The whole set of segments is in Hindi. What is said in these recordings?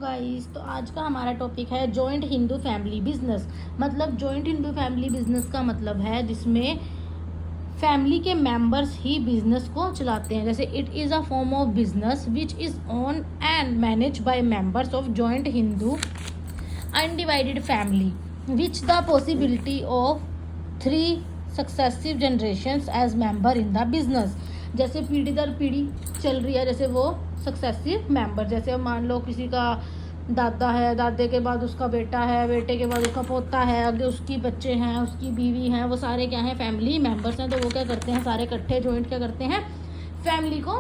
गाइस, तो आज का हमारा टॉपिक है जॉइंट हिंदू फैमिली बिजनेस। मतलब जॉइंट हिंदू फैमिली बिजनेस का मतलब है जिसमें फैमिली के मेंबर्स ही बिजनेस को चलाते हैं। जैसे it is a form of business which is own and manage by members of joint Hindu undivided family which the possibility of 3 successive generations as member in the business. जैसे पीढ़ी दर पीढ़ी चल रही है, जैसे वो सक्सेसिव मेंबर, जैसे मान लो किसी का दादा है, दादे के बाद उसका बेटा है, बेटे के बाद उसका पोता है, आगे उसकी बच्चे हैं, उसकी बीवी हैं, वो सारे क्या हैं, फैमिली मेंबर्स हैं। तो वो क्या करते हैं, सारे इकट्ठे जॉइंट क्या करते हैं, फैमिली को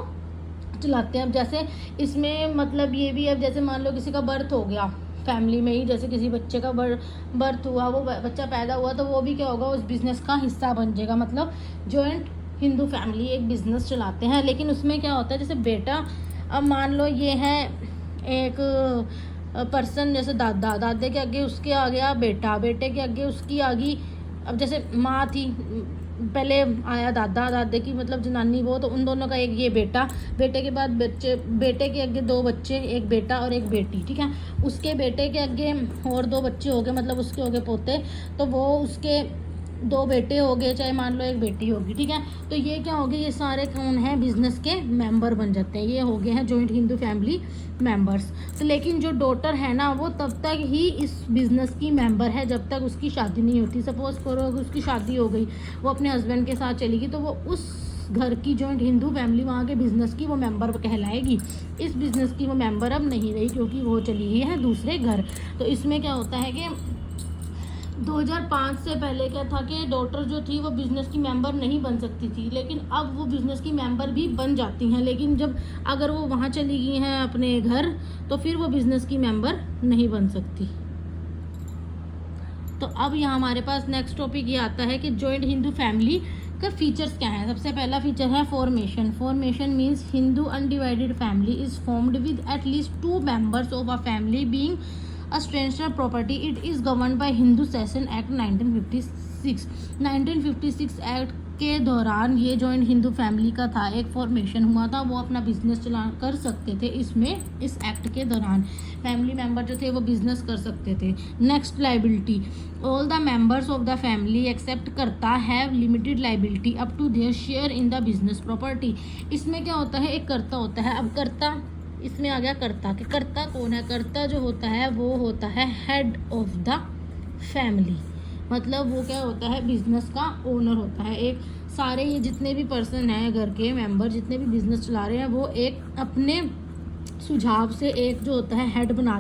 चलाते हैं। अब जैसे इसमें मतलब ये भी, अब जैसे मान लो किसी का बर्थ हो गया फैमिली में ही, जैसे किसी बच्चे का बर्थ हुआ, वो बच्चा पैदा हुआ, तो वो भी क्या होगा, उस बिज़नेस का हिस्सा बन जाएगा। मतलब जॉइंट हिंदू फैमिली एक बिज़नेस चलाते हैं। लेकिन उसमें क्या होता है, जैसे बेटा, अब मान लो ये है एक पर्सन, जैसे दादे के आगे उसके आ गया बेटा, बेटे के आगे उसकी आ गई, अब जैसे माँ थी, पहले आया दादे की मतलब जनानी, वो तो उन दोनों का एक ये बेटा, बेटे के बाद बच्चे, बेटे के आगे 2 बच्चे, एक बेटा और एक बेटी, ठीक है। उसके बेटे के आगे और 2 बच्चे हो गए, मतलब उसके हो गए पोते, तो वो उसके 2 बेटे हो गए, चाहे मान लो एक बेटी होगी, ठीक है। तो ये क्या हो गए, ये सारे कौन है, बिजनेस के मेंबर बन जाते हैं, ये हो गए हैं जॉइंट हिंदू फैमिली मेंबर्स। तो लेकिन जो डॉटर है ना, वो तब तक ही इस बिजनेस की मेंबर है जब तक उसकी शादी नहीं होती। सपोज करो अगर उसकी शादी हो गई, वो अपने हस्बैंड के साथ चली गई, तो वो उस घर की जॉइंट हिंदू फैमिली, वहाँ के बिजनेस की वो मेंबर कहलाएगी। इस बिजनेस की वो मेंबर अब नहीं रही, क्योंकि वो चली गई है दूसरे घर। तो इसमें क्या होता है कि 2005 से पहले क्या था कि डॉटर जो थी वो बिज़नेस की मेंबर नहीं बन सकती थी, लेकिन अब वो बिज़नेस की मेंबर भी बन जाती हैं। लेकिन जब अगर वो वहाँ चली गई हैं अपने घर, तो फिर वो बिज़नेस की मेंबर नहीं बन सकती। तो अब यहाँ हमारे पास नेक्स्ट टॉपिक ये आता है कि जॉइंट हिंदू फैमिली का फीचर्स क्या है। सबसे पहला फीचर है formation. Formation means Hindu undivided family is formed with at least 2 members of a family being a stranger property. It is governed by Hindu Cession Act 1956. 1956 act के दौरान ये जॉइंट हिंदू फैमिली का था, एक फॉर्मेशन हुआ था, वो अपना बिजनेस चला कर सकते थे। इसमें इस एक्ट के दौरान फैमिली मेंबर जो थे वो बिजनेस कर सकते थे। Next, liability. All the members of the family except karta have limited liability up to their share in the business property. इसमें क्या होता है, एक कर्ता होता है। अब कर्ता, इसमें आ गया कर्ता, कि कर्ता कौन है, कर्ता जो होता है वो होता है हेड ऑफ द फैमिली। मतलब वो क्या होता है, बिजनेस का ओनर होता है। एक सारे ये जितने भी पर्सन हैं, घर के मेंबर जितने भी बिजनेस चला रहे हैं, वो एक अपने सुझाव से एक जो होता है हेड बना